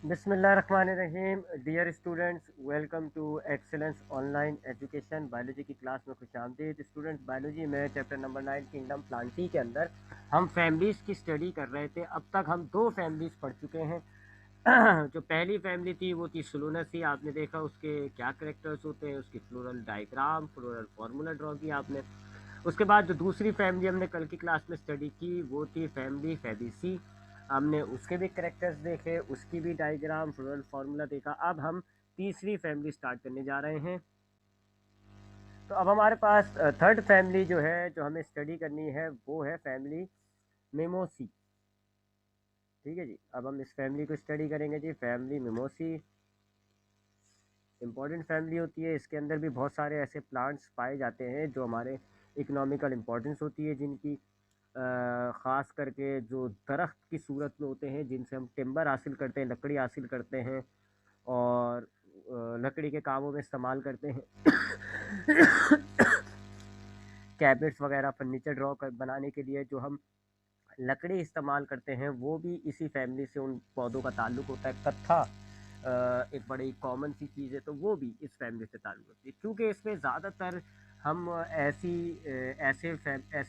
बिस्मिल्लाहिर्रहमानिर्रहीम। Dear students, welcome to Excellence Online Education. Biology की class में खुशामदीद। स्टूडेंट्स, बायोलॉजी में चैप्टर नंबर 9 किंगडम प्लांटी के अंदर हम फैमिलीज़ की स्टडी कर रहे थे। अब तक हम दो फैमिलीज़ पढ़ चुके हैं। जो पहली फैमिली थी वो थी सुलूनसी। आपने देखा उसके क्या करेक्टर्स होते हैं, उसकी floral diagram, floral formula draw किया आपने। उसके बाद जो दूसरी फैमिली हमने कल की क्लास में स्टडी की वो थी फैमिली फैबीसी। हमने उसके भी करेक्टर्स देखे, उसकी भी डायग्राम, फ्लोरल फार्मूला देखा। अब हम तीसरी फैमिली स्टार्ट करने जा रहे हैं। तो अब हमारे पास थर्ड फैमिली जो है, जो हमें स्टडी करनी है, वो है फैमिली मिमोसी। ठीक है जी, अब हम इस फैमिली को स्टडी करेंगे जी। फैमिली मिमोसी इम्पॉर्टेंट फैमिली होती है। इसके अंदर भी बहुत सारे ऐसे प्लांट्स पाए जाते हैं जो हमारे इकोनॉमिकल इम्पोर्टेंस होती है, जिनकी ख़ास करके जो दरख्त की सूरत में होते हैं, जिनसे हम टिम्बर हासिल करते हैं, लकड़ी हासिल करते हैं और लकड़ी के कामों में इस्तेमाल करते हैं। कैबिनेट्स वगैरह, फर्नीचर ड्रॉ कर बनाने के लिए जो हम लकड़ी इस्तेमाल करते हैं, वो भी इसी फैमिली से उन पौधों का ताल्लुक होता है। कत्था एक बड़ी कॉमन सी चीज़ है, तो वो भी इस फैमिली से ताल्लुक होती है। क्योंकि इसमें ज़्यादातर हम ऐसे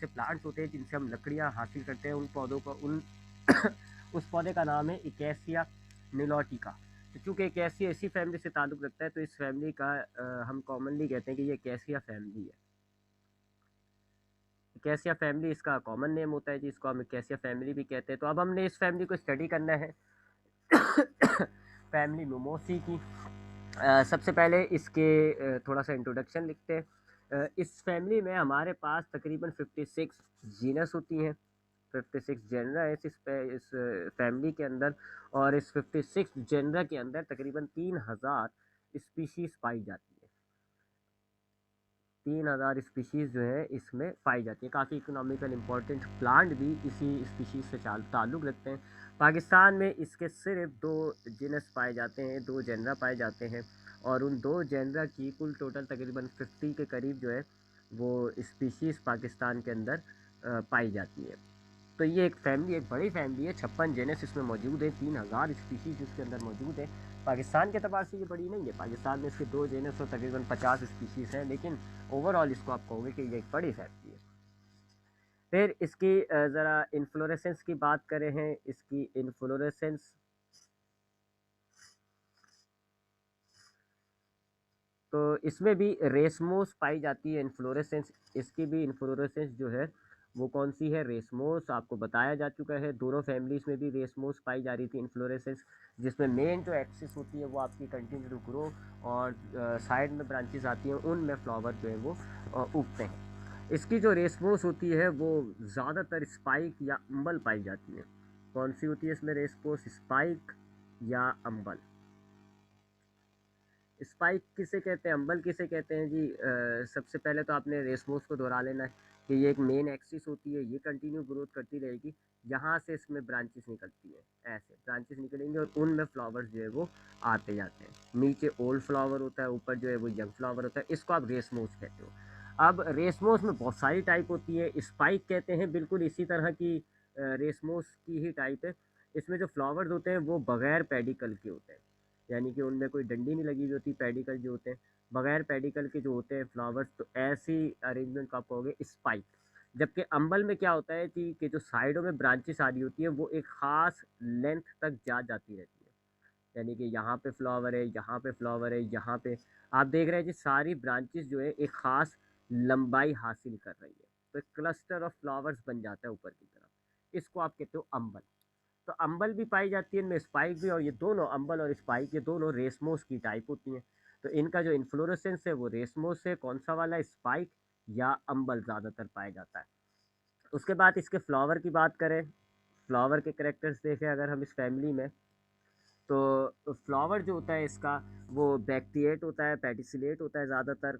प्लांट्स होते हैं जिनसे हम लकड़ियाँ हासिल करते हैं। उन पौधों का उस पौधे का नाम है इकेसिया निलोटिका। तो चूँकि इकेसिया इसी फैमिली से ताल्लुक रखता है, तो इस फैमिली का हम कॉमनली कहते हैं कि ये इकेसिया फैमिली है। कैसिया फैमिली इसका कॉमन नेम होता है जी, इसको हम कैसिया फैमिली भी कहते हैं। तो अब हमने इस फैमिली को स्टडी करना है। फैमिली मोमोसी की सबसे पहले इसके थोड़ा सा इंट्रोडक्शन लिखते हैं। इस फैमिली में हमारे पास तकरीबन 56 जीनस होती हैं, 56 जेनरा है इस फैमिली के अंदर। और इस 56 जेनरा के अंदर तकरीबन 3000 स्पीशीज़ पाई जाती है। 3000 स्पीशीज़ जो है इसमें पाई जाती है। काफ़ी इकोनॉमिकल इम्पोर्टेंट प्लांट भी इसी स्पीशीज़ से ताल्लुक़ रखते हैं। पाकिस्तान में इसके सिर्फ 2 जीनस पाए जाते हैं, 2 जेनरा पाए जाते हैं। और उन 2 जेनरा की कुल टोटल तकरीबन 50 के करीब जो है वो स्पीशीज़ पाकिस्तान के अंदर पाई जाती है। तो ये एक फैमिली, एक बड़ी फैमिली है। 56 जेनस इसमें मौजूद है, 3000 स्पीशीज़ इसके अंदर मौजूद है। पाकिस्तान के अतबार से ये बड़ी नहीं है। पाकिस्तान में इसके 2 जेनस और तकरीबन 50 स्पीशीज़ हैं, लेकिन ओवरऑल इसको आप कहोगे कि ये एक बड़ी फैमिली है। फिर इसकी ज़रा इन्फ्लोरेसेंस की बात करें हैं। इसकी इन्फ्लोरेसेंस तो इसमें भी रेसमोस पाई जाती है इन्फ्लोरेसेंस। इसकी भी इन्फ्लोरेसेंस जो है वो कौन सी है, रेसमोस। आपको बताया जा चुका है। दोनों फैमिलीज़ में भी रेसमोस पाई जा रही थी इन्फ्लोरेसेंस, जिसमें मेन जो एक्सिस होती है वो आपकी कंटिन्यू टू ग्रो, और साइड में ब्रांचेस आती हैं, उनमें फ्लावर जो है वो उगते हैं। इसकी जो रेसमोस होती है वो ज़्यादातर स्पाइक या अम्बल पाई जाती है। कौन सी होती है इसमें रेसमोस, स्पाइक या अम्बल। स्पाइक किसे कहते हैं, अम्बल किसे कहते हैं जी। सबसे पहले तो आपने रेसमोस को दोहरा लेना है कि ये एक मेन एक्सिस होती है, ये कंटिन्यू ग्रोथ करती रहेगी। यहाँ से इसमें ब्रांचेस निकलती है, ऐसे ब्रांचेस निकलेंगे और उनमें फ्लावर्स जो है वो आते जाते हैं। नीचे ओल्ड फ्लावर होता है, ऊपर जो है वो यंग फ्लावर होता है। इसको आप रेसमोस कहते हो। अब रेसमोस में बहुत सारी टाइप होती है। स्पाइक कहते हैं बिल्कुल इसी तरह की रेसमोस की ही टाइप है। इसमें जो फ्लावर्स होते हैं वो बगैर पेडिकल के होते हैं, यानी कि उनमें कोई डंडी नहीं लगी हुई होती। पेडिकल जो होते हैं, बगैर पेडिकल के जो होते हैं फ्लावर्स, तो ऐसी अरेंजमेंट को आप कहोगे स्पाइक। जबकि अम्बल में क्या होता है कि जो साइडों में ब्रांचेस आ रही होती है वो एक ख़ास लेंथ तक जा जाती रहती है। यानी कि यहाँ पे फ्लावर है, यहाँ पे फ्लावर है, यहाँ पे आप देख रहे हैं कि सारी ब्रांचेस जो है एक ख़ास लंबाई हासिल कर रही है, तो एक क्लस्टर ऑफ फ्लावर्स बन जाता है ऊपर की तरफ। इसको आप कहते हो अम्बल। तो अम्बल भी पाई जाती है इनमें, स्पाइक भी। और ये दोनों अम्बल और स्पाइक, ये दोनों रेसमोस की टाइप होती हैं। तो इनका जो इन्फ्लोरेसेंस है वो रेसमोस है। कौन सा वाला, स्पाइक या अम्बल ज़्यादातर पाया जाता है। उसके बाद इसके फ्लावर की बात करें, फ्लावर के करेक्टर्स देखें अगर हम इस फैमिली में, तो फ्लावर जो होता है इसका वो ब्रैक्टिएट होता है, पेडिसिलेट होता है ज़्यादातर।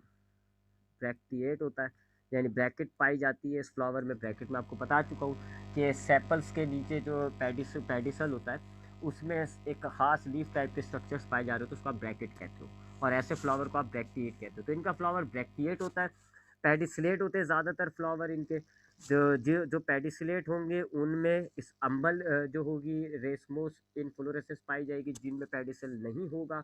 ब्रैक्टिएट होता है, यानी ब्रैकेट पाई जाती है इस फ्लावर में। ब्रैकेट में आपको बता चुका हूँ कि सेपल्स के नीचे जो पेडिसल होता है उसमें एक ख़ास लीफ टाइप के स्ट्रक्चर्स पाए जा रहे हो, तो उसको आप ब्रैकेट कहते हो। और ऐसे फ्लावर को आप ब्रैक्टिएट कहते हो। तो इनका फ्लावर ब्रैक्टिएट होता है, पेडिसलेट होते हैं ज़्यादातर फ्लावर इनके। जो जो जो पेडिसिलेट होंगे उनमें इस अम्बल जो होगी रेसमोस इनफ्लोरेसेंस पाई जाएगी, जिनमें पेडिसिल नहीं होगा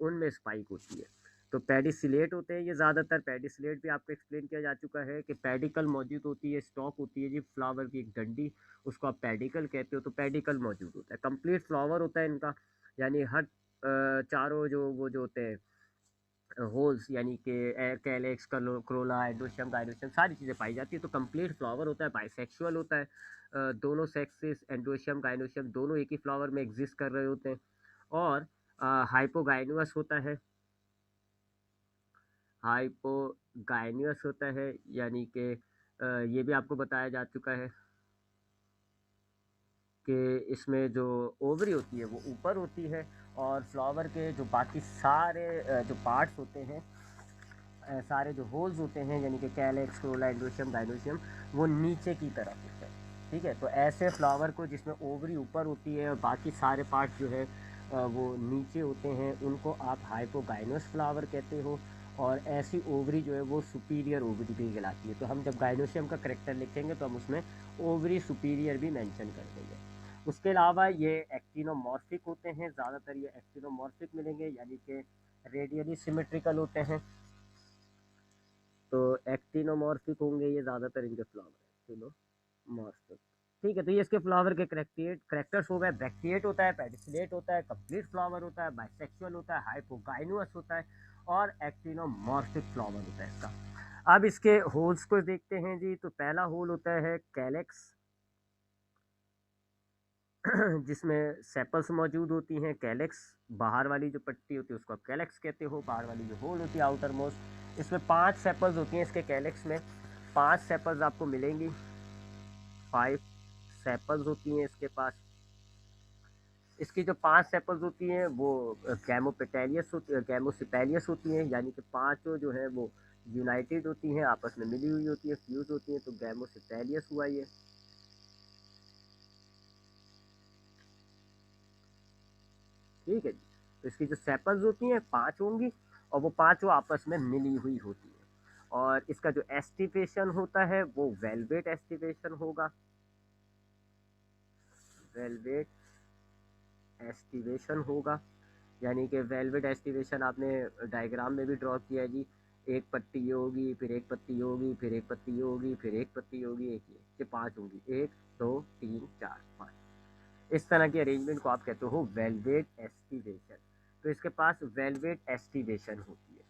उनमें स्पाइक होती है। तो पेडिसिलेट होते हैं ये ज़्यादातर। पेडिसिलेट भी आपको एक्सप्लेन किया जा चुका है कि पेडिकल मौजूद होती है, स्टॉक होती है जी फ्लावर की एक डंडी, उसको आप पेडिकल कहते हो। तो पेडिकल मौजूद होता है, कंप्लीट फ्लावर होता है इनका, यानी हर चारों जो वो जो होते हैं होल्स, यानी कि कैलेक्स, क्रोला, एंडोशियम, गाइनोशियम सारी चीज़ें पाई जाती है। तो कंप्लीट फ्लावर होता है, बाइसेक्सुअल होता है। दोनों सेक्सेस एंडोशियम गाइनोशियम दोनों एक ही फ्लावर में एग्जिस्ट कर रहे होते हैं। और हाइपोगाइनुअस होता है, हाइपोगाइनियस होता है, यानी कि ये भी आपको बताया जा चुका है कि इसमें जो ओवरी होती है वो ऊपर होती है, और फ्लावर के जो बाकी सारे जो पार्ट्स होते हैं, सारे जो होल्स होते हैं, यानी कि कैलेक्स, क्रोला, एंडोशियम, गाइनोशियम, वो नीचे की तरफ होते हैं। ठीक है, तो ऐसे फ्लावर को जिसमें ओवरी ऊपर होती है और बाकी सारे पार्ट जो है वो नीचे होते हैं, उनको आप हाइपोगाइनस फ्लावर कहते हो। और ऐसी ओवरी जो है वो सुपीरियर ओवरी भी कहलाती है। तो हम जब गाइनोशियम का करेक्टर लिखेंगे तो हम उसमें ओवरी सुपीरियर भी मेंशन कर देंगे। उसके अलावा ये एक्टिनोमॉर्फिक होते हैं, ज़्यादातर ये एक्टिनोमॉर्फिक मिलेंगे, यानी कि रेडियली सिमेट्रिकल होते हैं। तो एक्टिनोमॉर्फिक होंगे ये ज़्यादातर इनके फ्लावर, एक्टिनोमॉर्फिक। ठीक है, तो ये इसके फ्लावर के करेक्टर्स हो गए। ब्रैक्टिएट होता है, पेडिसिलेट होता है, कंप्लीट फ्लावर होता है, बाइसेक्सुअल होता है, हाइपोगाइनुअस होता है, और एक्टिनोमॉर्फिक फ्लावर होता है इसका। अब इसके होल्स को देखते हैं जी। तो पहला होल होता है कैलेक्स, जिसमें सेपल्स मौजूद होती हैं। कैलेक्स, बाहर वाली जो पट्टी होती है उसको आप कैलेक्स कहते हो, बाहर वाली जो होल होती है आउटर मोस्ट, इसमें 5 सेपल्स होती हैं इसके कैलेक्स में। 5 सेपल्स आपको मिलेंगी, 5 सेपल्स होती हैं इसके पास। इसकी जो 5 सेपल्स होती हैं वो गैमोपेटेलियस होती है, गैमोसिपेलियस होती हैं, यानी कि पांचों जो है वो यूनाइटेड होती हैं, आपस में मिली हुई होती है, फ्यूज होती हैं। तो गैमोसिपेलियस हुआ ये। ठीक है जी। तो इसकी जो सेपल्स होती हैं 5 होंगी, और वो पांचों आपस में मिली हुई होती है। और इसका जो एस्टिवेशन होता है वो वेलवेट एस्टिवेशन होगा, वेलवेट एस्टिवेशन होगा। यानी कि वेलवेट एस्टिवेशन आपने डायग्राम में भी ड्रॉ किया है जी। एक पत्ती ये होगी, फिर एक पत्ती ये होगी, फिर एक पत्ती ये होगी, फिर एक पत्ती ये होगी, एक ये 5 होंगी, 1 2 3 4 5। इस तरह की अरेंजमेंट को आप कहते हो वेलवेट एस्टिवेशन। तो इसके पास वेलवेट एस्टिवेशन होती है।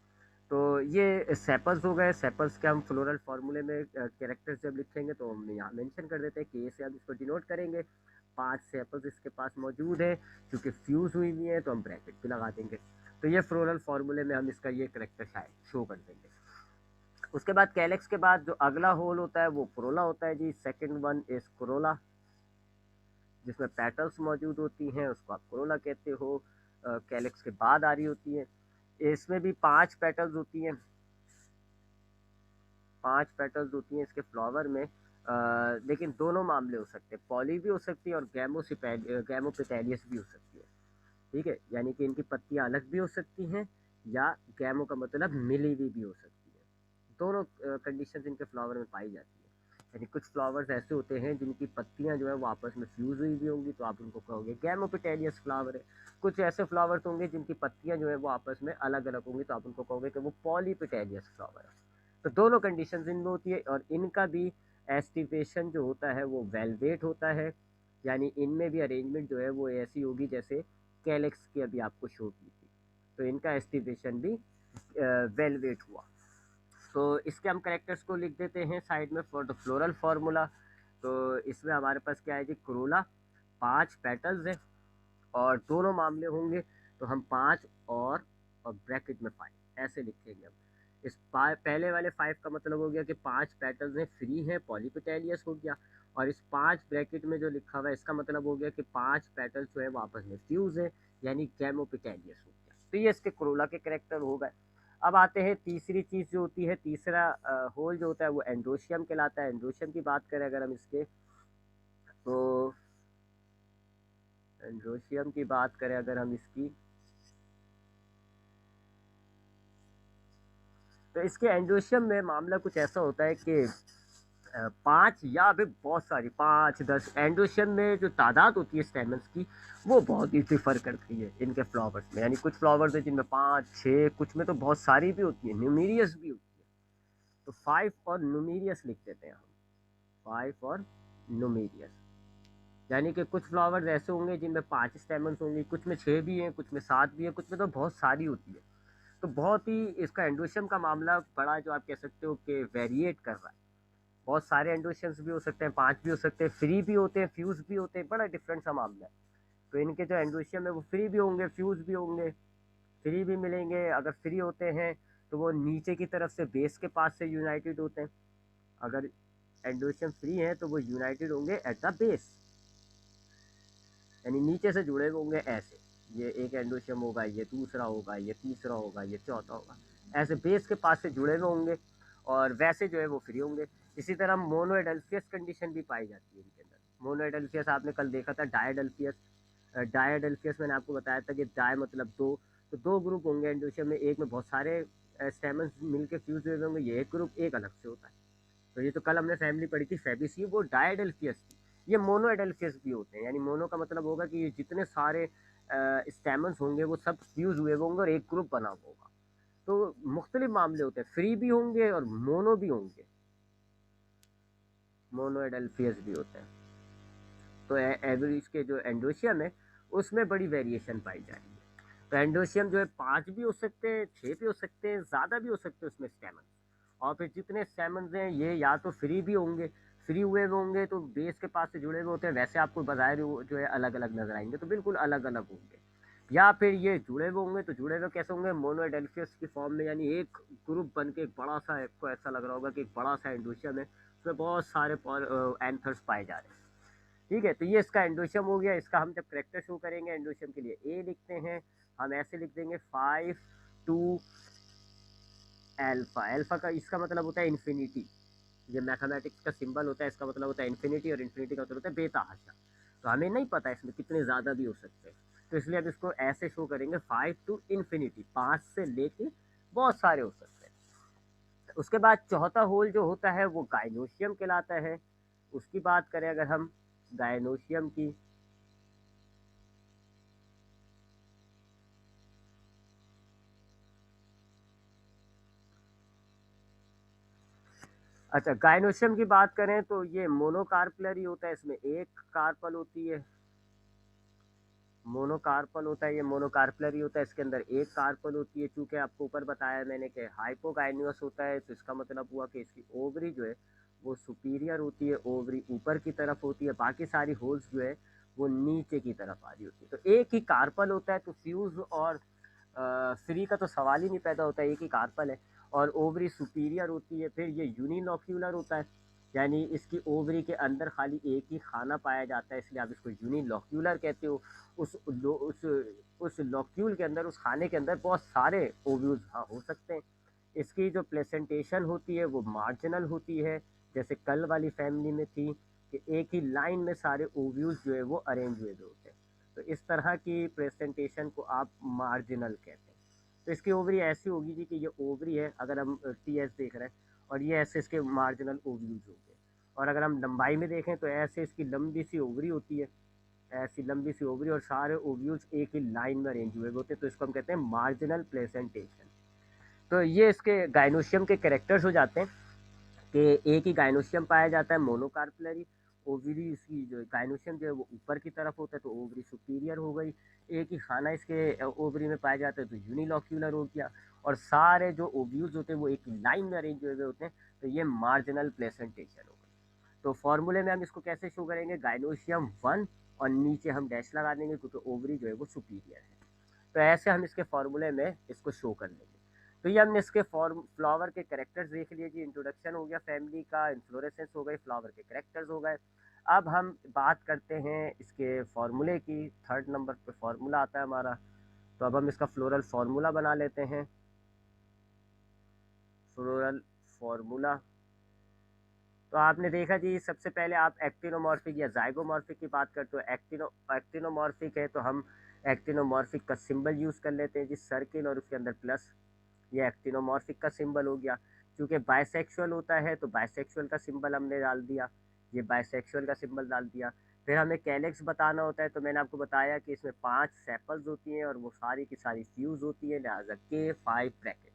तो ये सेपल्स हो गए। सेपल्स के हम फ्लोरल फार्मूले में कैरेक्टर्स जब लिखेंगे तो हम यहाँ मेंशन कर देते हैं, के से हम इसको डिनोट करेंगे। 5 सेपल्स इसके पास मौजूद है, क्योंकि फ्यूज हुई हुई है तो हम ब्रैकेट भी लगा देंगे। तो ये फ्लोरल फार्मूले में हम इसका ये करेक्टर शायद शो कर देंगे। उसके बाद कैलेक्स के बाद जो अगला होल होता है वो क्रोला होता है जी। सेकेंड वन इज क्रोला, जिसमें पेटल्स मौजूद होती हैं, उसको आप क्रोला कहते हो। कैलेक्स के बाद आ रही होती है। इसमें भी 5 पेटल्स होती हैं, 5 पेटल्स होती हैं इसके फ्लावर में। लेकिन दोनों मामले हो सकते हैं, पॉली भी हो सकती है और गैमोपेटेलियस भी हो सकती है। ठीक है, यानी कि इनकी पत्तियां अलग भी हो सकती हैं, या गैमो का मतलब मिली हुई भी हो सकती है। दोनों कंडीशंस इनके फ्लावर में पाई जाती है। यानी कुछ फ्लावर्स ऐसे होते हैं जिनकी पत्तियां जो है वो आपस में फ्यूज हुई भी होंगी, तो आप उनको कहोगे गैमोपेटेलियस फ्लावर है। कुछ ऐसे फ्लावर्स होंगे जिनकी पत्तियां जो है वो आपस में अलग अलग होंगी, तो आप उनको कहोगे कि वो पॉलीपेटेलियस फ्लावर है। तो दोनों कंडीशंस इनमें होती है। और इनका भी एस्टिवेशन जो होता है वो वेलवेट होता है, यानी इनमें भी अरेंजमेंट जो है वो ऐसी होगी जैसे कैलेक्स की अभी आपको शो की थी। तो इनका एस्टिवेशन भी वेलवेट हुआ। तो इसके हम करेक्टर्स को लिख देते हैं साइड में फॉर द फ्लोरल फार्मूला। तो इसमें हमारे पास क्या है जी, क्रोला 5 पेटल्स है, और दोनों मामले होंगे तो हम 5 और ब्रैकेट में 5 ऐसे लिखेंगे हम। इस पहले वाले 5 का मतलब हो गया कि 5 पेटल्स हैं, फ्री हैं, पॉलीपेटेलियस हो गया। और इस 5 ब्रैकेट में जो लिखा हुआ है इसका मतलब हो गया कि 5 पेटल्स जो है वो आपस में फ्यूज है, यानी गैमोपेटेलियस हो गया। तो ये इसके क्रोला के करेक्टर हो गए। अब आते हैं तीसरी चीज़ जो होती है, तीसरा होल जो होता है वो एंड्रोशियम कहलाता है। एंड्रोशियम की बात करें अगर हम इसके, तो एंड्रोशियम की बात करें अगर हम इसकी, तो इसके एंड्रोशियम में मामला कुछ ऐसा होता है कि पाँच या फिर बहुत सारी 5-10 एंडोशियम में जो तादाद होती है स्टेमन्स की वो बहुत ही डिफर करती है इनके फ्लावर्स में। यानी कुछ फ्लावर्स है जिनमें 5-6, कुछ में तो बहुत सारी भी होती है, न्यूमीरियस भी होती है। तो 5 और न्यूमीरियस लिख देते हैं हम, 5 और न्यूमीरियस। यानी कि कुछ फ्लावर्स ऐसे होंगे जिनमें 5 स्टेमन्स होंगे, कुछ में 6 भी हैं, कुछ में 7 भी है, कुछ में तो बहुत सारी होती है। तो बहुत ही इसका एंडोशियम का मामला बड़ा, जो आप कह सकते हो कि वेरिएट कर रहा है। बहुत सारे एंडोशियंस भी हो सकते हैं, 5 भी हो सकते हैं, फ्री भी होते हैं, फ्यूज भी होते हैं, बड़ा डिफरेंट सा मामला है। तो इनके जो एंडोशियम है वो फ्री भी होंगे, फ्यूज भी होंगे, फ्री भी मिलेंगे। अगर फ्री होते हैं तो वो नीचे की तरफ से बेस के पास से यूनाइटेड होते हैं। अगर एंडोशियम फ्री है तो वो यूनाइटेड होंगे एट द बेस, यानी नीचे से जुड़े हुए होंगे ऐसे। ये एक एंडोशियम होगा, ये दूसरा होगा, ये तीसरा होगा, ये चौथा होगा, ऐसे बेस के पास से जुड़े हुए होंगे और वैसे जो है वो फ्री होंगे। इसी तरह मोनोएडल्फियस कंडीशन भी पाई जाती है इनके अंदर। मोनोएडल्फियस आपने कल देखा था, डायडल्फियस। डायडल्फियस मैंने आपको बताया था कि डाय मतलब दो, तो दो ग्रुप होंगे एंडोशियम में, एक में बहुत सारे स्टेमन्स मिलके फ्यूज हुए होंगे, ये एक ग्रुप, एक अलग से होता है। तो ये तो कल हमने फैमिली पढ़ी थी फैबेसी, वो डायडल्फियस थी। ये मोनोएडल्फियस भी होते हैं, यानी मोनो का मतलब होगा कि ये जितने सारे स्टेमन्स होंगे वो सब फ्यूज हुए होंगे और एक ग्रुप बना हुआ होगा। तो मुख्तलिफ मामले होते हैं, फ्री भी होंगे और मोनो भी होंगे, मोनोएडल्फियस भी होते हैं। तो एवरेज के जो एंडोशियम है उसमें बड़ी वेरिएशन पाई जा रही है। तो एंडोशियम जो है 5 भी हो सकते हैं, 6 भी हो सकते हैं, ज़्यादा भी हो सकते हैं उसमें स्टेमन। और फिर जितने स्टेमन्स हैं ये या तो फ्री भी होंगे, फ्री हुए होंगे तो बेस के पास से जुड़े हुए होते हैं, वैसे आपको बाहर जो है अलग अलग नजर आएंगे, तो बिल्कुल अलग अलग होंगे। या फिर ये जुड़े हुए होंगे, तो जुड़े हुए कैसे होंगे, मोनोएडल्फियस की फॉर्म में, यानी एक ग्रुप बन के एक बड़ा सा, आपको ऐसा लग रहा होगा कि एक बड़ा सा एंडोशियम है, उसमें बहुत सारे एंथर्स पाए जा रहे हैं। ठीक है, तो ये इसका एंडोशियम हो गया। इसका हम जब करेक्टर शो करेंगे एंडोशियम के लिए ए लिखते हैं, हम ऐसे लिख देंगे 5 to एल्फा। एल्फा का इसका मतलब होता है इन्फिनिटी। ये मैथमेटिक्स का सिंबल होता है, इसका मतलब होता है इन्फिनिटी, और इन्फिनिटी का मतलब होता है बेतहाशा। तो हमें नहीं पता इसमें कितने ज़्यादा भी हो सकते हैं, तो इसलिए अब इसको ऐसे शो करेंगे 5 to इन्फिनिटी, 5 से लेके बहुत सारे हो सकते हैं। उसके बाद चौथा होल जो होता है वो गाइनोशियम कहलाता है। उसकी बात करें अगर हम गाइनोशियम की, अच्छा गाइनोशियम की बात करें तो ये मोनोकार्पलरी होता है, इसमें एक कार्पल होती है, मोनोकार्पल होता है, ये मोनोकार्पलरी होता है, इसके अंदर एक कार्पल होती है। चूंकि आपको ऊपर बताया मैंने कि हाइपोगाइनियस होता है, तो इसका मतलब हुआ कि इसकी ओवरी जो है वो सुपीरियर होती है, ओवरी ऊपर की तरफ होती है, बाकी सारी होल्स जो है वो नीचे की तरफ आ रही होती है। तो एक ही कार्पल होता है, तो फ्यूज और फ्री का तो सवाल ही नहीं पैदा होता है, एक ही कार्पल है। और ओवरी सुपीरियर होती है। फिर ये यूनिलॉक्यूलर होता है, यानी इसकी ओवरी के अंदर खाली एक ही खाना पाया जाता है, इसलिए आप इसको यूनिलॉक्यूलर कहते हो। उस उस लॉक्यूल के अंदर, उस खाने के अंदर बहुत सारे ओव्यूल्स हाँ हो सकते हैं। इसकी जो प्लेसेंटेशन होती है वो मार्जिनल होती है, जैसे कल वाली फैमिली में थी कि एक ही लाइन में सारे ओव्यूल्स जो है वो अरेंज हुए होते हैं। तो इस तरह की प्रेजेंटेशन को आप मार्जिनल कहते हैं। तो इसकी ओवरी ऐसी होगी जी कि ये ओवरी है, अगर हम टी एस देख रहे हैं, और ये ऐसे इसके मार्जिनल ओव्यूल्स होंगे। और अगर हम लंबाई में देखें तो ऐसे इसकी लंबी सी ओवरी होती है, ऐसी लंबी सी ओवरी, और सारे ओव्यूल्स एक ही लाइन में अरेंज हुए होते हैं, तो इसको हम कहते हैं मार्जिनल प्लेसेंटेशन। तो ये इसके गाइनोशियम के कैरेक्टर्स हो जाते हैं कि एक ही गाइनोशियम पाया जाता है, मोनोकार्पलरी। ओवरी इसकी जो गाइनोशियम जो है वो ऊपर की तरफ होता है, तो ओवरी सुपीरियर हो गई। एक ही खाना इसके ओवरी में पाया जाता है, तो यूनिलॉक्यूलर हो गया। और सारे जो ओव्यूल्स होते हैं वो एक लाइन में अरेंज हुए होते हैं, तो ये मार्जिनल प्लेसेंटेशन हो गई। तो फॉर्मूले में हम इसको कैसे शो करेंगे, गाइनोशियम 1 और नीचे हम डैश लगा देंगे क्योंकि ओवरी जो है वो सुपीरियर है। तो ऐसे हम इसके फॉर्मूले में इसको शो कर लेंगे। तो ये हमने इसके फॉर्म फ्लावर के करेक्टर्स देख लिए जी, इंट्रोडक्शन हो गया फैमिली का, इन्फ्लोरेसेंस हो गई, फ्लावर के करेक्टर्स हो गए। अब हम बात करते हैं इसके फॉर्मूले की। थर्ड नंबर पे फॉर्मूला आता है हमारा, तो अब हम इसका फ्लोरल फार्मूला बना लेते हैं। फ्लोरल फार्मूला, तो आपने देखा जी, सबसे पहले आप एक्टिनोमॉर्फिक या जाइगोमॉर्फिक की बात करते हो। एक्टिनोमॉर्फिक है तो हम एक्टिनोमॉर्फिक का सिंबल यूज़ कर लेते हैं जी, सर्किल और उसके अंदर प्लस। ये एक्टिनोमॉर्फिक का सिंबल हो गया। क्योंकि बाइसेक्सुअल होता है तो बाइसेक्सुअल का सिंबल हमने डाल दिया, ये बाइसेक्सुअल का सिंबल डाल दिया। फिर हमें कैलेक्स बताना होता है, तो मैंने आपको बताया कि इसमें 5 सेपल्स होती हैं और वो सारी की सारी फ्यूज़ होती है, लिहाजा K5 ब्रैकेट।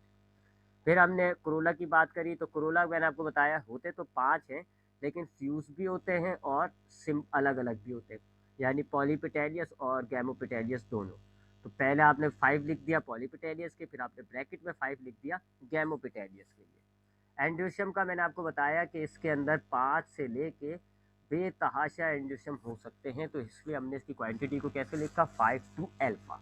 फिर हमने कोरोला की बात करी, तो कोरोला मैंने आपको बताया होते तो 5 हैं, लेकिन फ्यूज़ भी होते हैं और सिम अलग अलग भी होते हैं, यानी पॉलीपेटेलियस और गैमोपेटेलियस दोनों। तो पहले आपने 5 लिख दिया पॉलीपेटेलियस के, फिर आपने ब्रैकेट में 5 लिख दिया गैमोपेटेलियस के लिए। एंड्रोशियम का मैंने आपको बताया कि इसके अंदर 5 से लेके बेतहाशा एंड्रोशियम हो सकते हैं, तो इसलिए हमने इसकी क्वांटिटी को कैसे लिखा, 5 टू अल्फा।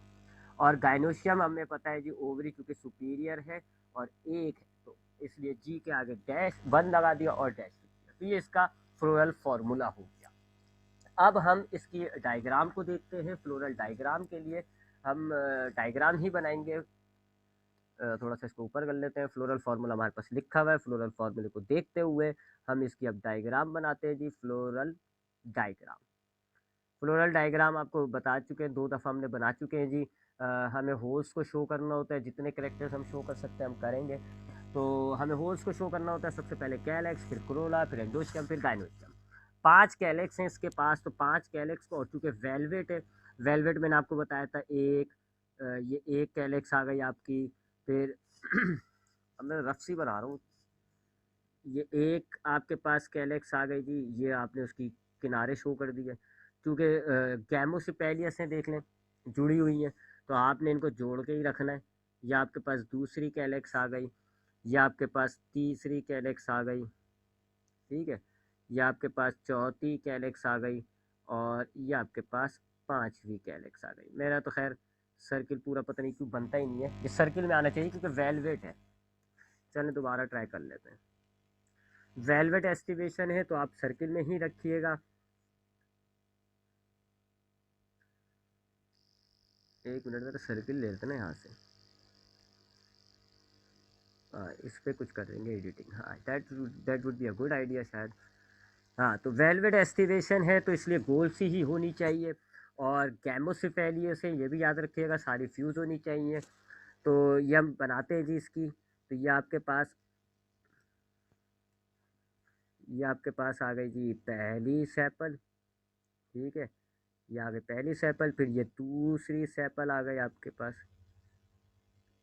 और गाइनोशियम हमें पता है जी ओवरी क्योंकि सुपीरियर है और एक है, तो इसलिए जी के आगे डैश 1 लगा दिया और डैश लिख दिया। तो ये इसका फ्लोरल फार्मूला हो गया। अब हम इसकी डायग्राम को देखते हैं। फ्लोरल डायग्राम के लिए हम डायग्राम ही बनाएंगे। थोड़ा सा इसको ऊपर कर लेते हैं। फ्लोरल फार्मूला हमारे पास लिखा हुआ है, फ्लोरल फार्मूले को देखते हुए हम इसकी अब डायग्राम बनाते हैं जी। फ्लोरल डायग्राम, फ्लोरल डायग्राम आपको बता चुके हैं, 2 दफ़ा हमने बना चुके हैं जी। हमें होल्स को शो करना होता है, जितने कैरेक्टर्स हम शो कर सकते हैं हम करेंगे। तो हमें होल्स को शो करना होता है, सबसे पहले कैलेक्स, फिर क्रोला, फिर एंडोस्टियम, फिर गाइनोस्टियम। 5 कैलेक्स हैं इसके पास, तो 5 कैलेक्स को, और चूँकि वेलवेट है, वेलवेट मैंने आपको बताया था ये एक कैलेक्स आ गई आपकी। फिर अब मैं रफ सी बना रहा हूँ। ये एक आपके पास कैलेक्स आ गई जी, ये आपने उसकी किनारे शो कर दिए। क्योंकि गैमोसिपेलियस हैं, देख लें जुड़ी हुई हैं, तो आपने इनको जोड़ के ही रखना है। ये आपके पास दूसरी कैलेक्स आ गई, ये आपके पास तीसरी कैलेक्स आ गई, ठीक है, ये आपके पास चौथी कैलेक्स आ गई, और ये आपके पास पांचवी कैलेक्स आ गई। मेरा तो खैर सर्किल पूरा पता नहीं क्यों बनता ही नहीं है, ये सर्किल में आना चाहिए क्योंकि वेलवेट है। चलें दोबारा ट्राई कर लेते हैं। वेलवेट एस्टिवेशन है तो आप सर्किल में ही रखिएगा। एक मिनट में तो सर्किल ले लेते ना यहाँ से। इस पे कुछ कर देंगे एडिटिंग। हाँ, that would be a good idea शायद। हाँ, तो वेलवेट एस्टिवेशन है तो इसलिए गोल सी ही होनी चाहिए, और गैमोसिफेलियस है, ये भी याद रखिएगा, सारी फ्यूज़ होनी चाहिए। तो ये हम बनाते हैं जी इसकी। तो ये आपके पास आ गई जी पहली सेपल, ठीक है, ये आ गई पहली सेपल। फिर ये दूसरी सेपल आ गई आपके पास,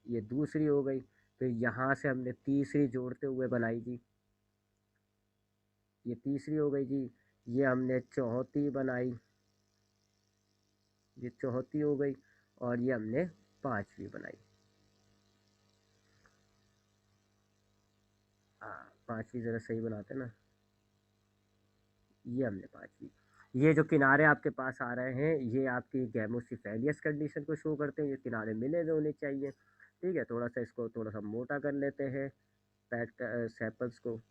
ये दूसरी हो गई। फिर यहाँ से हमने तीसरी जोड़ते हुए बनाई जी, ये तीसरी हो गई जी। ये हमने चौथी बनाई, ये चौथी हो गई, और ये हमने पांचवी बनाई। हाँ, पांचवी ज़रा सही बनाते ना, ये हमने पांचवी। ये जो किनारे आपके पास आ रहे हैं ये आपकी गैमोसिफेलियस कंडीशन को शो करते हैं, ये किनारे मिले हुए होने चाहिए, ठीक है। थोड़ा सा इसको थोड़ा सा मोटा कर लेते हैं, पैट सेपल्स को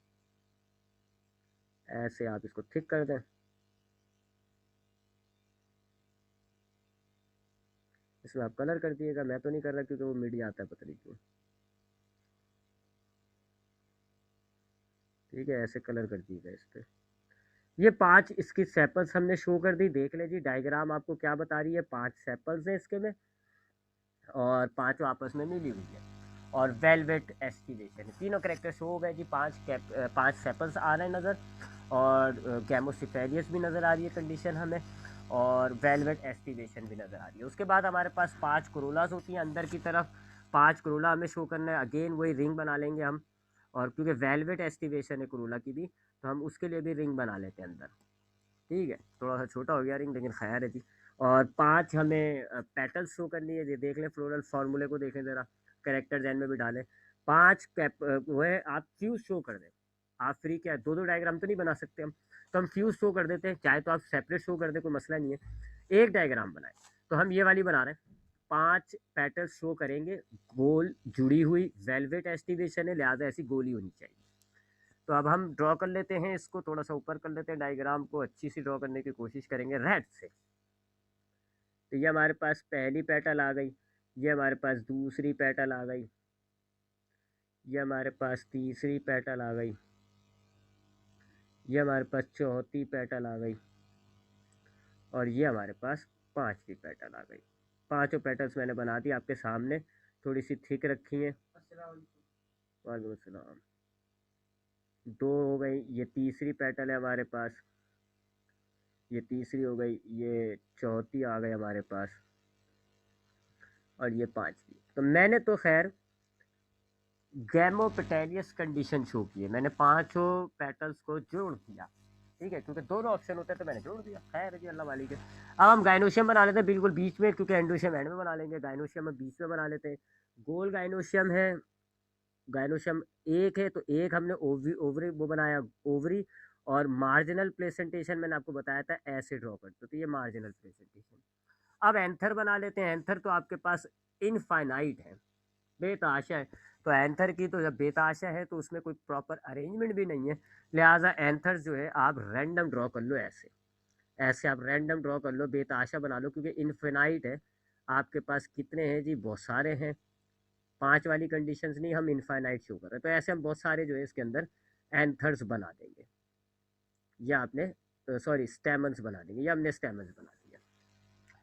ऐसे आप इसको थिक कर दें। इसमें आप कलर कर दिएगा, मैं तो नहीं कर रहा क्योंकि वो मीडिया आता है पता नहीं क्यों, ठीक है, ऐसे कलर कर दीजिएगा इस पर। ये 5 इसकी सैपल्स हमने शो कर दी, देख ले जी डायग्राम आपको क्या बता रही है। 5 सैपल्स हैं इसके में, और पांचों आपस में मिली हुई है, और वेलवेट एस्टिवेशन है। तीनों करेक्टर शो हो गए जी। 5 सैपल्स आ रहे हैं नज़र, और गैमोसिफेलियस भी नज़र आ रही है कंडीशन हमें, और वेलवेट एस्टिवेशन भी नज़र आ रही है। उसके बाद हमारे पास 5 कोरोलाज होती हैं अंदर की तरफ। 5 कोरोला हमें शो करना है, अगेन वही रिंग बना लेंगे हम, और क्योंकि वेलवेट एस्टिवेशन है कोरोला की भी, तो हम उसके लिए भी रिंग बना लेते हैं अंदर, ठीक है। थोड़ा सा छोटा हो गया रिंग, लेकिन खैर है जी। और 5 हमें पेटल्स शो करनी है, ये देख लें फ्लोरल फार्मूले को देखें ज़रा, करेक्टर जैन में भी डालें। 5 वो है, आप फ्यूज़ शो कर दें। आप फ्री क्या 2-2 डायग्राम तो नहीं बना सकते हम, तो हम फ्यूज़ शो कर देते हैं, चाहे तो आप सेपरेट शो कर दें, कोई मसला नहीं है। एक डायग्राम बनाए, तो हम ये वाली बना रहे हैं। 5 पेटल्स शो करेंगे, गोल जुड़ी हुई, वेलवेट एस्टिवेशन है, लिहाजा ऐसी गोली होनी चाहिए। तो अब हम ड्रॉ कर लेते हैं इसको, थोड़ा सा ऊपर कर लेते हैं, डायग्राम को अच्छी सी ड्रॉ करने की कोशिश करेंगे रेड से। तो ये हमारे पास पहली पेटल आ गई, ये हमारे पास दूसरी पेटल आ गई, ये हमारे पास तीसरी पेटल आ गई, ये हमारे पास चौथी पेटल आ गई, और ये हमारे पास पांचवी पेटल आ गई। पांचों पेटल्स मैंने बना दी आपके सामने, थोड़ी सी थिक रखी हैं। वालेकुम अस्सलाम। दो हो गई, ये तीसरी पेटल है हमारे पास, ये तीसरी हो गई, ये चौथी आ गई हमारे पास, और ये पांचवी। तो मैंने तो खैर गैमोपेटेलियस कंडीशन शो की है, मैंने पांचों पेटल्स को जोड़ दिया, ठीक है, क्योंकि दोनों ऑप्शन होते हैं तो मैंने जोड़ दिया। खैर जी, अल्लाह वाली के। अब हम गाइनोशियम बना लेते हैं बिल्कुल बीच में, क्योंकि एंडोशियम एंड में बना लेंगे, गाइनोशियम हम बीच में बना लेते हैं। गोल गाइनोशियम है, गाइनोशियम एक है, तो एक हमने ओवरी ओवरी वो बनाया, ओवरी। और मार्जिनल प्लेसेंटेशन मैंने आपको बताया था ऐसे ड्रॉ करते, तो ये मार्जिनल प्लेसेंटेशन। अब एंथर बना लेते हैं। एंथर तो आपके पास इनफाइनाइट है, बेतहाशा है। तो एंथर की तो जब बेतहाशा है तो उसमें कोई प्रॉपर अरेंजमेंट भी नहीं है, लिहाजा एंथर जो है आप रैंडम ड्रॉ कर लो, ऐसे ऐसे आप रैंडम ड्रॉ कर लो, बेतहाशा बना लो, क्योंकि इनफिनाइट है। आपके पास कितने हैं जी, बहुत सारे हैं, पांच वाली कंडीशंस नहीं, हम इनफाइनाइट शो कर रहे हैं, तो ऐसे हम बहुत सारे जो है इसके अंदर एंथर्स बना देंगे, या आपने सॉरी स्टेमन्स बना देंगे, या हमने स्टेमन्स बना दिया।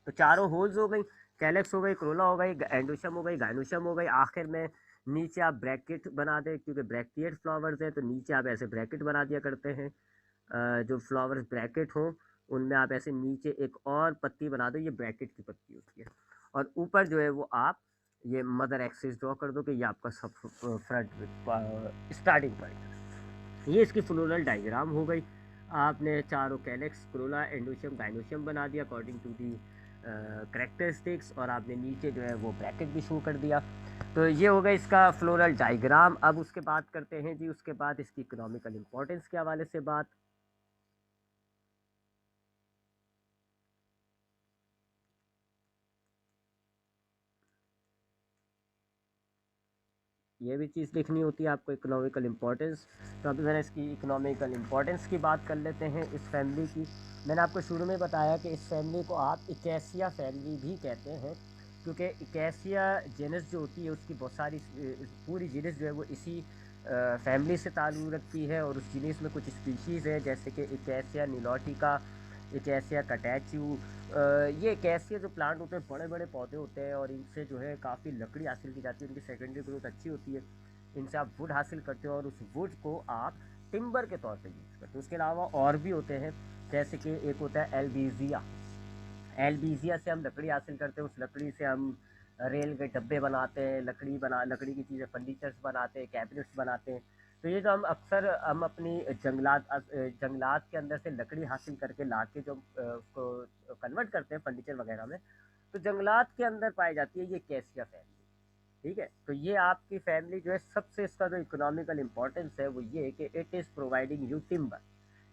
तो चारों होल्स हो गई, कैलेक्स हो गई, क्रोला हो गई, एंडोशम हो गई, गाइनोशम हो गई। आखिर में नीचे आप ब्रैकेट बना दें, क्योंकि ब्रैक्टिएट फ्लावर्स हैं तो नीचे आप ऐसे ब्रैकेट बना दिया करते हैं। जो फ्लावर्स ब्रैकेट हो उनमें आप ऐसे नीचे एक और पत्ती बना दो, ये ब्रैकेट की पत्ती होती है। और ऊपर जो है वो आप ये मदर एक्सिस ड्रॉ कर दो कि ये आपका सब फ्रंट स्टार्टिंग पॉइंट। ये इसकी फ्लोरल डायग्राम हो गई। आपने चारों कैलेक्स, क्रोला, एंडोशियम, गाइनोशियम बना दिया अकॉर्डिंग टू दी करेक्टरिस्टिक्स, और आपने नीचे जो है वो ब्रैकेट भी शो कर दिया। तो ये हो गया इसका फ्लोरल डायग्राम। अब उसके बाद करते हैं जी, उसके बाद इसकी इकोनॉमिकल इंपॉर्टेंस के हवाले से बात। ये भी चीज़ देखनी होती है आपको, इकोनॉमिकल इम्पोर्टेंस। तो अभी ज़रा इसकी इकोनॉमिकल इम्पोर्टेंस की बात कर लेते हैं इस फैमिली की। मैंने आपको शुरू में बताया कि इस फैमिली को आप इकेसिया फैमिली भी कहते हैं, क्योंकि इकेसिया जेनस जो होती है उसकी बहुत सारी पूरी जीनस जो है वो इसी फैमिली से ताल्लुक़ रखती है। और उस जीनस में कुछ स्पीशीज़ है, जैसे कि इकेसिया निलोटिका, इकेसिया कटैच्यू। ये कैसिया जो प्लांट होते हैं बड़े बड़े पौधे होते हैं, और इनसे जो है काफ़ी लकड़ी हासिल की जाती है, इनकी सेकेंडरी ग्रोथ अच्छी होती है। इनसे आप वुड हासिल करते हो, और उस वुड को आप टिम्बर के तौर पे यूज़ करते हो। उसके अलावा और भी होते हैं, जैसे कि एक होता है एल्बीजिया। एल्बीजिया से हम लकड़ी हासिल करते हैं, उस लकड़ी से हम रेल के डब्बे बनाते हैं, लकड़ी की चीज़ें, फर्नीचर्स बनाते हैं, कैबिनेट्स बनाते हैं। तो ये जो हम अपनी जंगलात के अंदर से लकड़ी हासिल करके ला के जो उसको कन्वर्ट करते हैं फर्नीचर वगैरह में, तो जंगलात के अंदर पाई जाती है ये कैसिया फैमिली। ठीक है, तो ये आपकी फैमिली जो है, सबसे इसका जो इकोनॉमिकल इंपॉर्टेंस है वो ये है कि it is providing you timber.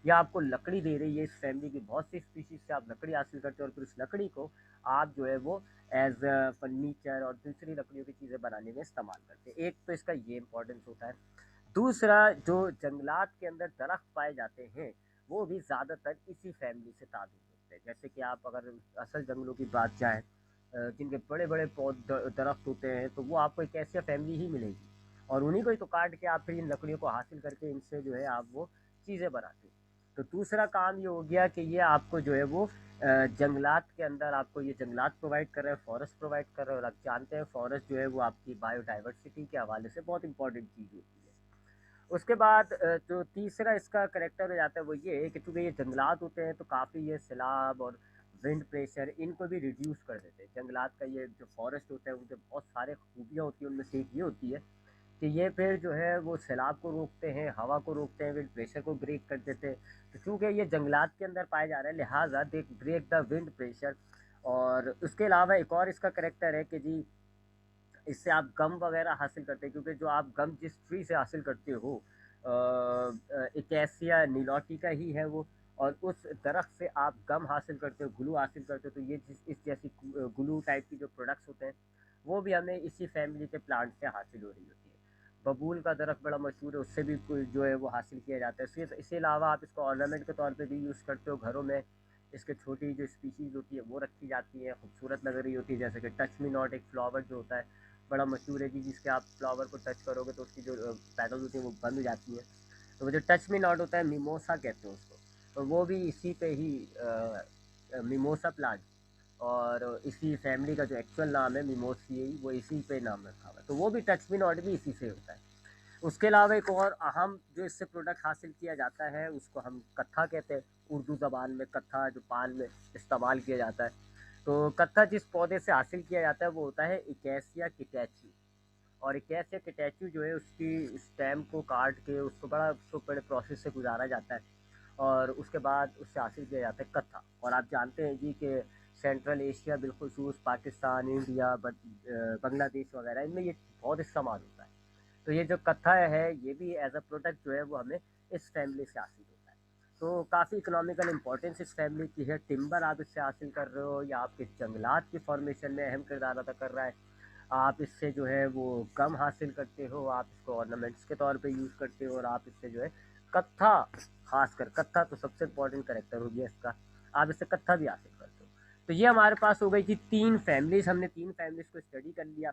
ये आपको लकड़ी दे रही है, इस फैमिली की बहुत सी स्पीशीज से आप लकड़ी हासिल करते हो, और फिर उस लकड़ी को आप जो है वो एज फर्नीचर और दूसरी लकड़ियों की चीज़ें बनाने में इस्तेमाल करते हैं। एक तो इसका ये इंपॉर्टेंस होता है। दूसरा, जो जंगलात के अंदर दरख्त पाए जाते हैं वो भी ज़्यादातर इसी फैमिली से ताल्लुक़ होते हैं। जैसे कि आप अगर असल जंगलों की बात जाए, जिनके बड़े बड़े दरख्त होते हैं, तो वो आपको एक ऐसी फैमिली ही मिलेगी, और उन्हीं को ही तो काट के आप फिर इन लकड़ियों को हासिल करके इनसे जो है आप वो चीज़ें बनाते हैं। तो दूसरा काम ये हो गया कि ये आपको जो है वो जंगलात के अंदर आपको ये जंगलात प्रोवाइड कर रहे हैं, फॉरेस्ट प्रोवाइड कर रहे हैं। और आप जानते हैं फॉरेस्ट जो है वो आपकी बायोडाइवर्सिटी के हवाले से बहुत इंपॉर्टेंट चीज़ होती है। उसके बाद जो तीसरा इसका करेक्टर हो जाता है वो ये है कि चूँकि ये जंगलात होते हैं तो काफ़ी ये सैलाब और विंड प्रेशर इनको भी रिड्यूस कर देते हैं। जंगलात का ये जो फॉरेस्ट होता है उनके बहुत सारे खूबियाँ होती हैं, उनमें से एक ये होती है कि ये पेड़ जो है वो सैलाब को रोकते हैं, हवा को रोकते हैं, विंड प्रेशर को ब्रेक कर देते हैं। तो चूँकि ये जंगलात के अंदर पाए जा रहे हैं, लिहाजा they break the wind pressure. और उसके अलावा एक और इसका करेक्टर है कि जी इससे आप गम वगैरह हासिल करते हैं, क्योंकि जो आप गम जिस ट्री से हासिल करते हो इकेसिया नीलोटिका ही है वो। और उस दरख्त से आप गम हासिल करते हो, ग्लू हासिल करते हो। तो ये इस जैसी ग्लू टाइप की जो प्रोडक्ट्स होते हैं वो भी हमें इसी फैमिली के प्लांट से हासिल हो रही होती है। बबूल का दरख्त बड़ा मशहूर है, उससे भी जो है वो हासिल किया जाता है। इसके अलावा आप इसको ऑर्नामेंट के तौर पे भी यूज़ करते हो घरों में। इसके छोटी जो स्पीशीज़ होती है वो रखी जाती है, खूबसूरत लग रही होती है। जैसे कि टच मी नॉट एक फ्लावर जो होता है, बड़ा मशहूर है कि जिसके आप फ्लावर को टच करोगे तो उसकी जो पैटर्न होती है वो बंद हो जाती है। तो वो जो टच मी नॉट होता है, मिमोसा कहते हैं उसको। तो वो भी इसी पे ही मिमोसा प्लांट, और इसी फैमिली का जो एक्चुअल नाम है मिमोसिएई, वो इसी पे नाम रखा हुआ है। तो वो भी टच मी नॉट भी इसी से होता है। उसके अलावा एक और अहम जो इससे प्रोडक्ट हासिल किया जाता है उसको हम कत्था कहते हैं। उर्दू ज़बान में कत्था जो पान में इस्तेमाल किया जाता है। तो कत्था जिस पौधे से हासिल किया जाता है वो होता है इकेसिया किटैचू। और इकेसिया किटैचू जो है उसकी स्टेम को काट के उसको बड़े प्रोसेस से गुजारा जाता है और उसके बाद उससे हासिल किया जाता है कत्था। और आप जानते हैं जी कि सेंट्रल एशिया बिलखसूस पाकिस्तान, इंडिया, बांग्लादेश वगैरह इनमें ये बहुत इस्तेमाल होता है। तो ये जो कत्था है ये भी एज अ प्रोडक्ट जो है वो हमें इस फैमिली से हासिल होता है। तो काफ़ी इकोनॉमिकल इंपॉर्टेंस इस फैमिली की है। टिम्बर आप इससे हासिल कर रहे हो या आपके जंगलात की फॉर्मेशन में अहम किरदार अदा कर रहा है। आप इससे जो है वो गम हासिल करते हो, आप इसको ऑर्नामेंट्स के तौर पे यूज़ करते हो और आप इससे जो है कत्था, खासकर कत्था तो सबसे इम्पोर्टेंट करेक्टर हो गया इसका, आप इससे कत्था भी हासिल करते हो। तो ये हमारे पास हो गई थी तीन फैमिलीज, हमने तीन फैमिलीज को स्टडी कर लिया।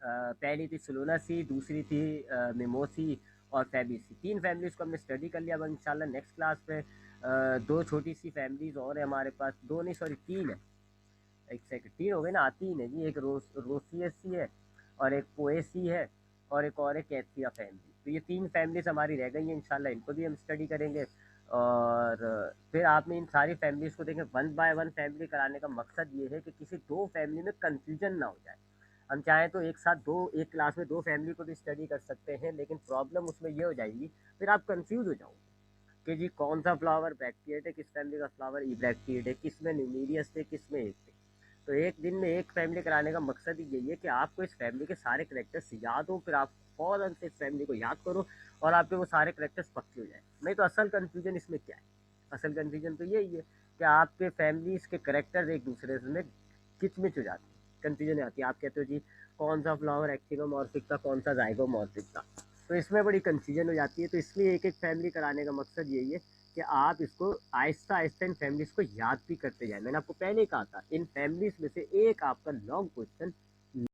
पहली थी सोलोनासी, दूसरी थी मिमोसी और फैबीसी। तीन फैमिलीज को हमने स्टडी कर लिया। अब इंशाल्लाह नेक्स्ट क्लास में दो छोटी सी फैमिलीज और है हमारे पास, दो नहीं सॉरी तीन है, एक सेकंड, तीन हो गए ना, तीन है जी। एक रोसियसी है और एक पोएसी है और एक और है कैथिया फैमिली। तो ये तीन फैमिलीज हमारी रह गई हैं, इंशाल्लाह इनको भी हम स्टडी करेंगे। और फिर आपने इन सारी फैमिलीज को देखें, वन बाय वन फैमिली कराने का मकसद ये है कि किसी दो फैमिली में कन्फ्यूजन ना हो जाए। हम चाहें तो एक साथ दो, एक क्लास में दो फैमिली को भी स्टडी कर सकते हैं, लेकिन प्रॉब्लम उसमें ये हो जाएगी फिर आप कंफ्यूज हो जाओगे कि जी कौन सा फ्लावर ब्रैक्टिएट है, किस फैमिली का फ्लावर ई ब्रैक्टिएट है, किस में न्यूमीरियस थे, किस में एक थे। तो एक दिन में एक फैमिली कराने का मकसद ही यही है कि आपको इस फैमिली के सारे करेक्टर्स याद हो, फिर आप फ़ौरन से इस फैमिली को याद करो और आपके वो सारे करेक्टर्स पक्के हो जाए। नहीं तो असल कन्फ्यूजन इसमें क्या है? असल कन्फ्यूजन तो यही है कि आपके फैमिलीज़ के करेक्टर्स एक दूसरे में किचमिच हो जाते हैं, कन्फ्यूजन आती है। आप कहते हो जी कौन सा फ्लावर एक्टिनोमॉर्फिक था, कौन सा जाइगोमॉर्फिक था, तो इसमें बड़ी कन्फ्यूजन हो जाती है। तो इसलिए एक एक फैमिली कराने का मकसद यही है कि आप इसको आहिस्ता आहिस्ता इन फैमिलीज़ को याद भी करते जाएँ। मैंने आपको पहले ही कहा था, इन फैमिलीज़ में से एक आपका लॉन्ग क्वेश्चन